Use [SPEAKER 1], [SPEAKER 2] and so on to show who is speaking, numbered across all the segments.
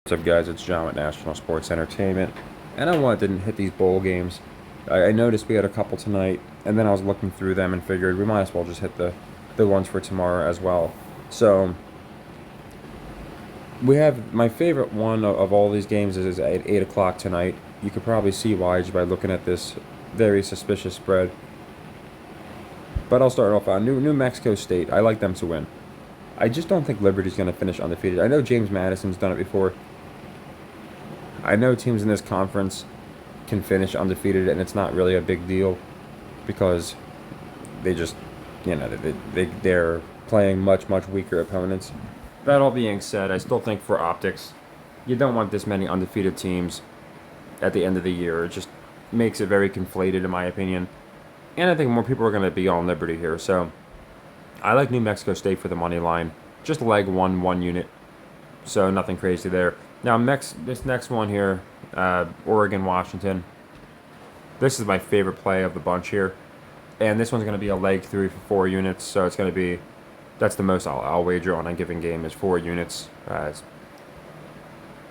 [SPEAKER 1] What's up, guys? It's John with National Sports Entertainment, and I wanted to hit these bowl games. I noticed we had a couple tonight, and then I was looking through them and figured we might as well just hit the ones for tomorrow as well. So we have my favorite one of all these games is at 8 o'clock tonight. You could probably see why just by looking at this very suspicious spread. But I'll start off on New Mexico State. I like them to win. I just don't think Liberty's going to finish undefeated. I know James Madison's done it before. I know teams in this conference can finish undefeated, and it's not really a big deal because they just, they're playing much weaker opponents. That all being said, I still think for optics, you don't want this many undefeated teams at the end of the year. It just makes it very conflated, in my opinion. And I think more people are going to be on Liberty here. So I like New Mexico State for the money line. Just leg one unit. So nothing crazy there. Now, this next one here, Oregon, Washington. This is my favorite play of the bunch here. And this one's going to be a leg 3 for 4 units. So it's going to be, that's the most I'll wager on a given game is 4 units. It's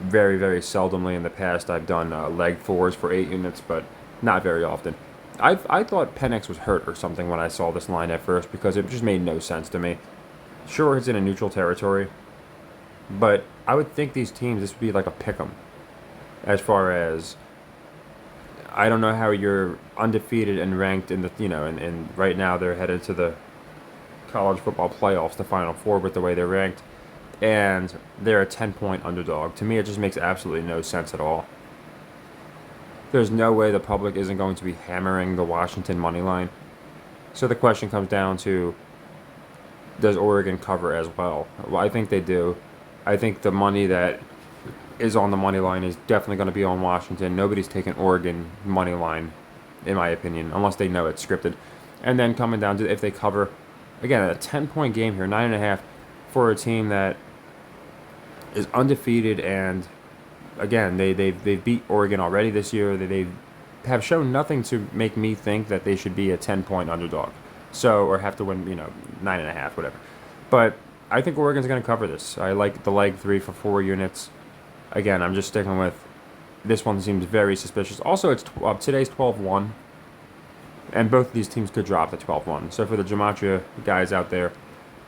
[SPEAKER 1] very seldomly in the past I've done leg 4s for 8 units, but not very often. I thought Penix was hurt or something when I saw this line at first because it just made no sense to me. Sure, it's in a neutral territory, but I would think these teams, this would be like a pick 'em. As far as, I don't know how you're undefeated and ranked in the, and right now they're headed to the college football playoffs, the Final Four with the way they're ranked, and they're a 10-point underdog. To me, it just makes absolutely no sense at all. There's no way the public isn't going to be hammering the Washington money line. So the question comes down to, does Oregon cover as well? Well, I think they do. I think the money that is on the money line is definitely going to be on Washington. Nobody's taking Oregon money line, in my opinion, unless they know it's scripted. And then coming down to if they cover, again, a 10-point game here, 9.5 for a team that is undefeated, and again, they've beat Oregon already this year. They have shown nothing to make me think that they should be a 10-point underdog. So, or have to win, 9.5, whatever. But I think Oregon's going to cover this. I like the leg 3 for 4 units. Again, I'm just sticking with this one. Seems very suspicious. Also, it's today's 12-1, and both of these teams could drop the 12-1. So for the Gematria guys out there,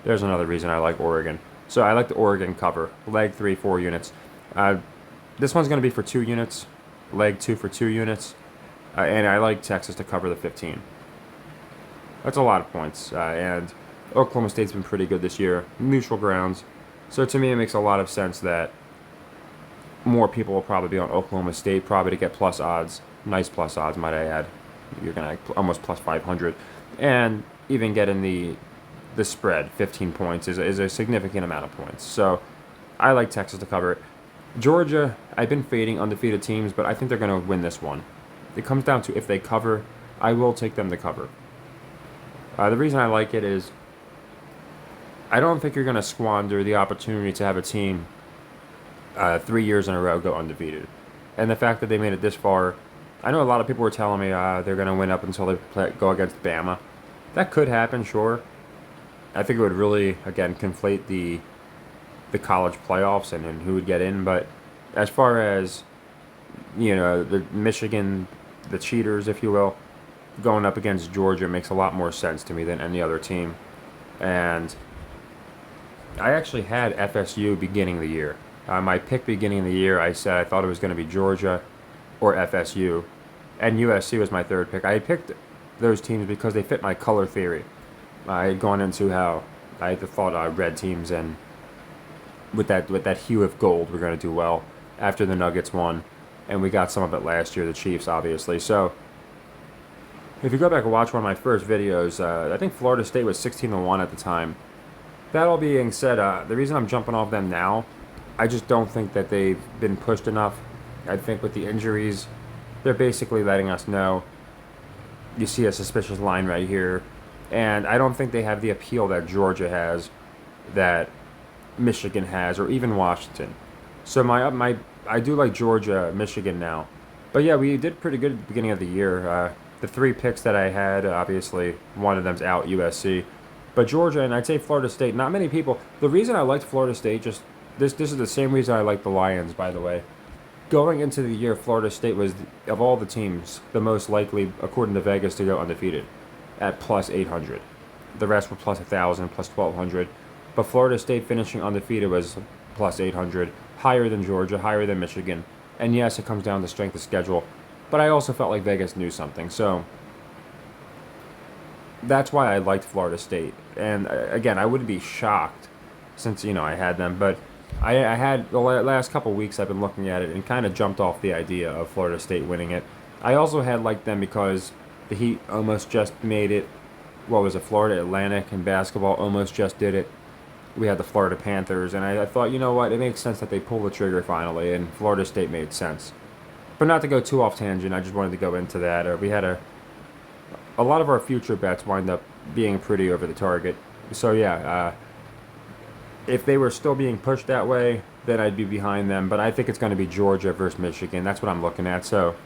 [SPEAKER 1] there's another reason I like Oregon. So I like the Oregon cover, leg 3, 4 units. This one's going to be for 2 units, leg 2 for 2 units, and I like Texas to cover the 15. That's a lot of points, and Oklahoma State's been pretty good this year, neutral grounds. So to me, it makes a lot of sense that more people will probably be on Oklahoma State, probably to get plus odds, nice plus odds, might I add. You're going to almost plus 500, and even getting the spread, 15 points, is a significant amount of points. So I like Texas to cover it. Georgia, I've been fading undefeated teams, but I think they're going to win this one. It comes down to if they cover, I will take them to cover. The reason I like it is I don't think you're going to squander the opportunity to have a team 3 years in a row go undefeated. And the fact that they made it this far, I know a lot of people were telling me they're going to win up until they go against Bama. That could happen, sure. I think it would really, again, conflate the college playoffs and who would get in. But as far as, the Michigan, the cheaters, if you will, going up against Georgia makes a lot more sense to me than any other team. And I actually had FSU beginning the year. My pick beginning of the year, I said I thought it was going to be Georgia or FSU. And USC was my third pick. I had picked those teams because they fit my color theory. I had gone into how I thought red teams and with that hue of gold we're going to do well after the Nuggets won. And we got some of it last year, the Chiefs, obviously. So if you go back and watch one of my first videos, I think Florida State was 16-1 at the time. That all being said, the reason I'm jumping off them now, I just don't think that they've been pushed enough. I think with the injuries, they're basically letting us know. You see a suspicious line right here. And I don't think they have the appeal that Georgia has, that Michigan has, or even Washington. So I do like Georgia, Michigan now. But yeah, we did pretty good at the beginning of the year. The 3 picks that I had, obviously, one of them's out, USC. But Georgia, and I'd say Florida State, not many people. The reason I liked Florida State, just This is the same reason I like the Lions, by the way. Going into the year, Florida State was, of all the teams, the most likely, according to Vegas, to go undefeated at plus 800. The rest were plus 1,000, plus 1,200. But Florida State finishing undefeated was plus 800, higher than Georgia, higher than Michigan. And yes, it comes down to strength of schedule. But I also felt like Vegas knew something. So that's why I liked Florida State. And again, I wouldn't be shocked since, I had them. But I had the last couple weeks I've been looking at it and kind of jumped off the idea of Florida State winning it. I also had liked them because the Heat almost just made it. What was it? Florida Atlantic in basketball almost just did it. We had the Florida Panthers, and I thought, you know what, it makes sense that they pull the trigger finally, and Florida State made sense. But not to go too off tangent, I just wanted to go into that. We had a lot of our future bets wind up being pretty over the target. So yeah, if they were still being pushed that way, then I'd be behind them. But I think it's going to be Georgia versus Michigan. That's what I'm looking at. So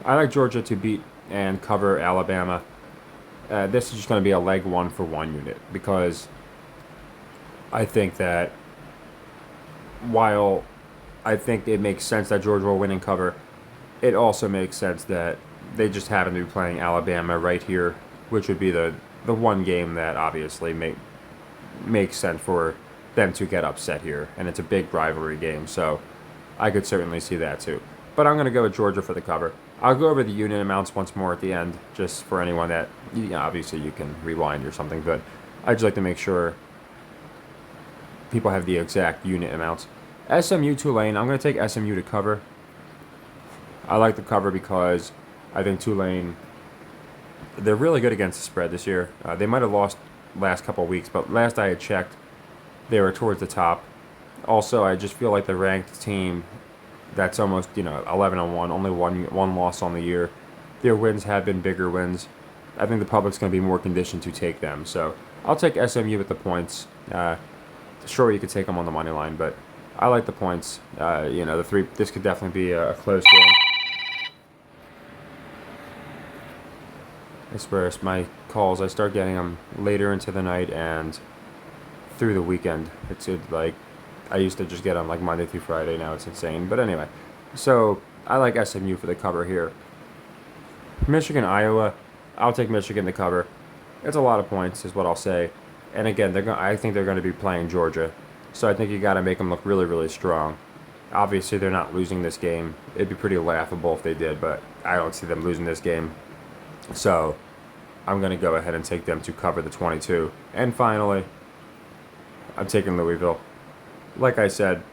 [SPEAKER 1] I like Georgia to beat and cover Alabama. This is just going to be a leg 1-for-1 unit because I think that while I think it makes sense that Georgia will win and cover, it also makes sense that they just happen to be playing Alabama right here, which would be the one game that obviously makes sense for them to get upset here. And it's a big rivalry game, so I could certainly see that too. But I'm going to go with Georgia for the cover. I'll go over the unit amounts once more at the end, just for anyone that, obviously you can rewind or something, but I'd just like to make sure people have the exact unit amounts. SMU Tulane, I'm going to take SMU to cover. I like the cover because I think Tulane, they're really good against the spread this year. They might have lost last couple of weeks, but last I had checked, they were towards the top. Also, I just feel like the ranked team that's almost 11-1, only one loss on the year. Their wins have been bigger wins. I think the public's going to be more conditioned to take them. So I'll take SMU with the points. Sure, you could take them on the money line, but I like the points. The three. This could definitely be a close game. I swear, my calls, I start getting them later into the night and through the weekend. It's like I used to just get them like Monday through Friday. Now it's insane. But anyway, so I like SMU for the cover here. Michigan, Iowa. I'll take Michigan to cover. It's a lot of points, is what I'll say. And again, I think they're going to be playing Georgia. So I think you got to make them look really, really strong. Obviously, they're not losing this game. It'd be pretty laughable if they did, but I don't see them losing this game. So I'm going to go ahead and take them to cover the 22. And finally, I'm taking Louisville. Like I said,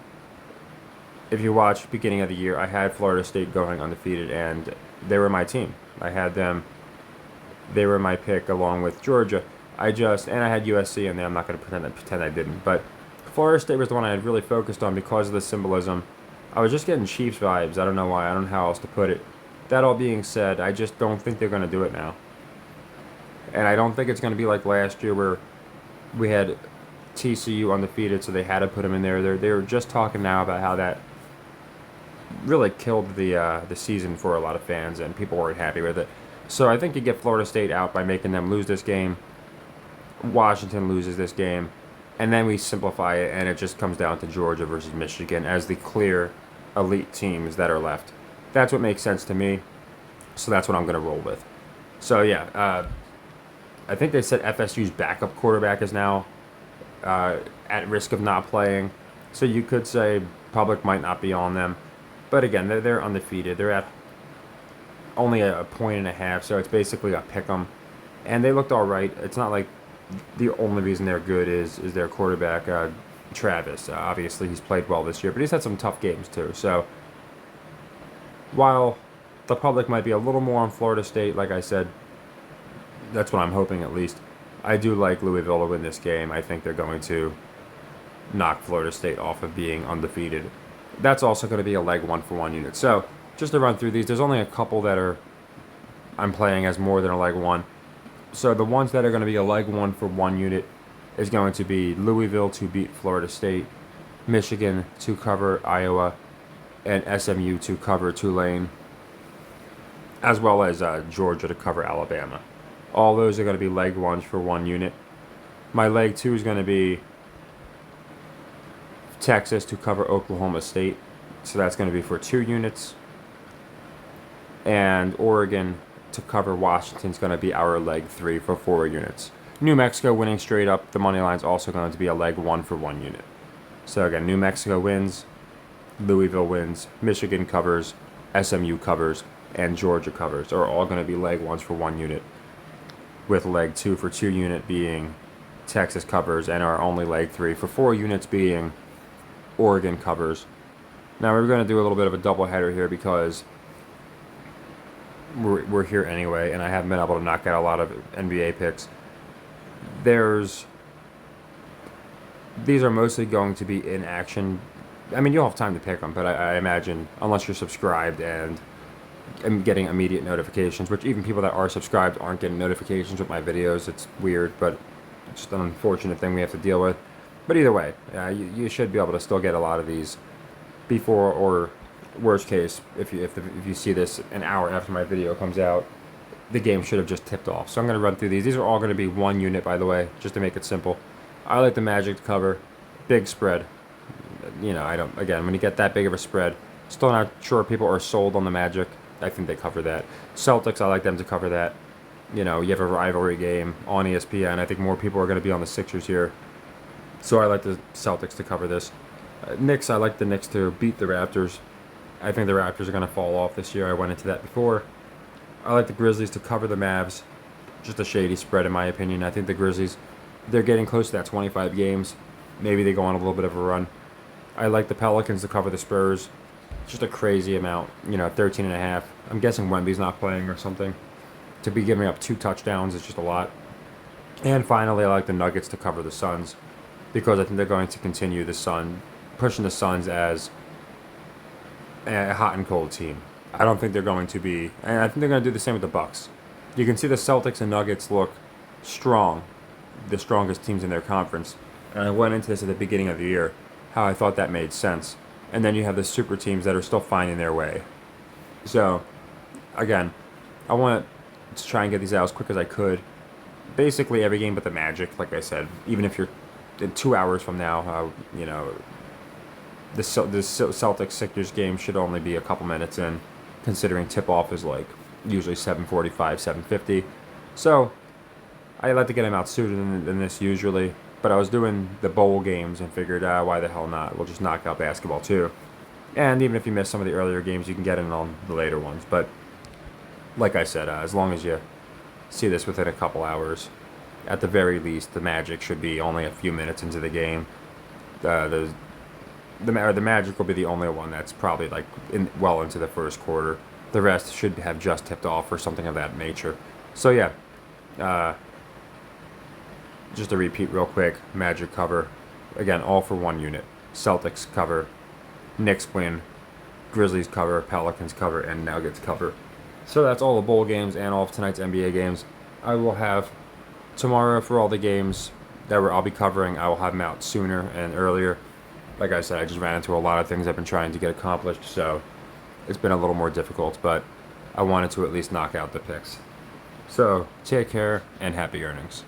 [SPEAKER 1] if you watch beginning of the year, I had Florida State going undefeated, and they were my team. I had them. They were my pick along with Georgia. I had USC in there. I'm not going to pretend I didn't. But Florida State was the one I had really focused on because of the symbolism. I was just getting Chiefs vibes. I don't know why. I don't know how else to put it. That all being said, I just don't think they're going to do it now. And I don't think it's going to be like last year where we had TCU undefeated, so they had to put them in there. They were just talking now about how that really killed the season for a lot of fans, and people weren't happy with it. So I think you get Florida State out by making them lose this game. Washington loses this game, and then we simplify it, and it just comes down to Georgia versus Michigan as the clear elite teams that are left. That's what makes sense to me, so that's what I'm going to roll with. So yeah, I think they said FSU's backup quarterback is now at risk of not playing, so you could say public might not be on them. But again, they're undefeated. They're at only a point and a half, so it's basically a pick 'em. And they looked all right. It's not like the only reason they're good is their quarterback, Travis. Obviously, he's played well this year, but he's had some tough games too. So while the public might be a little more on Florida State, like I said, that's what I'm hoping at least. I do like Louisville to win this game. I think they're going to knock Florida State off of being undefeated. That's also going to be a leg 1-for-1 unit. So just to run through these, there's only a couple that I'm playing as more than a leg 1. So the ones that are going to be a leg 1-for-1 unit is going to be Louisville to beat Florida State, Michigan to cover Iowa, and SMU to cover Tulane, as well as Georgia to cover Alabama. All those are going to be leg 1s for 1 unit. My leg 2 is going to be Texas to cover Oklahoma State, so that's going to be for 2 units. And Oregon to cover Washington's going to be our leg 3 for 4 units. New Mexico winning straight up. The money line's also going to be a leg 1 for 1 unit. So again, New Mexico wins, Louisville wins, Michigan covers, SMU covers, and Georgia covers are all going to be leg 1s for 1 unit, with leg 2 for 2 unit being Texas covers, and our only leg 3 for 4 units being Oregon covers. Now we're going to do a little bit of a doubleheader here because we're here anyway, and I haven't been able to knock out a lot of NBA picks. These are mostly going to be in action. I mean, you'll have time to pick them, but I imagine, unless you're subscribed and getting immediate notifications, which even people that are subscribed aren't getting notifications with my videos. It's weird, but it's just an unfortunate thing we have to deal with. But either way, you should be able to still get a lot of these before, or worst case, if you see this an hour after my video comes out, the game should have just tipped off. So I'm going to run through these. These are all going to be 1 unit, by the way, just to make it simple. I like the Magic to cover. Big spread. Again, when you get that big of a spread, still not sure people are sold on the Magic. I think they cover that. Celtics, I like them to cover that. You have a rivalry game on ESPN. I think more people are going to be on the Sixers here. So I like the Celtics to cover this. Knicks, I like the Knicks to beat the Raptors. I think the Raptors are going to fall off this year. I went into that before. I like the Grizzlies to cover the Mavs. Just a shady spread in my opinion. I think the Grizzlies, they're getting close to that 25 games. Maybe they go on a little bit of a run. I like the Pelicans to cover the Spurs. Just a crazy amount, 13.5. I'm guessing Wemby's not playing or something. To be giving up 2 touchdowns is just a lot. And finally, I like the Nuggets to cover the Suns, because I think they're going to continue pushing the Suns as a hot and cold team. I don't think they're going to be, and I think they're going to do the same with the Bucks. You can see the Celtics and Nuggets look strong, the strongest teams in their conference. And I went into this at the beginning of the year, how I thought that made sense. And then you have the super teams that are still finding their way. So, again, I want to try and get these out as quick as I could. Basically every game but the Magic, like I said. Even if you're in 2 hours from now, the Celtics Sixers game should only be a couple minutes in, considering tip-off is like usually 7:45, 7:50. So, I like to get them out sooner than this usually. But I was doing the bowl games and figured, why the hell not? We'll just knock out basketball too. And even if you miss some of the earlier games, you can get in on the later ones. But like I said, as long as you see this within a couple hours, at the very least, the Magic should be only a few minutes into the game. The Magic will be the only one that's probably like well into the first quarter. The rest should have just tipped off or something of that nature. So yeah. Just to repeat real quick, Magic cover. Again, all for 1 unit. Celtics cover, Knicks win, Grizzlies cover, Pelicans cover, and Nuggets cover. So that's all the bowl games and all of tonight's NBA games. I will have tomorrow for all the games that I'll be covering. I will have them out sooner and earlier. Like I said, I just ran into a lot of things I've been trying to get accomplished, so it's been a little more difficult, but I wanted to at least knock out the picks. So, take care and happy earnings.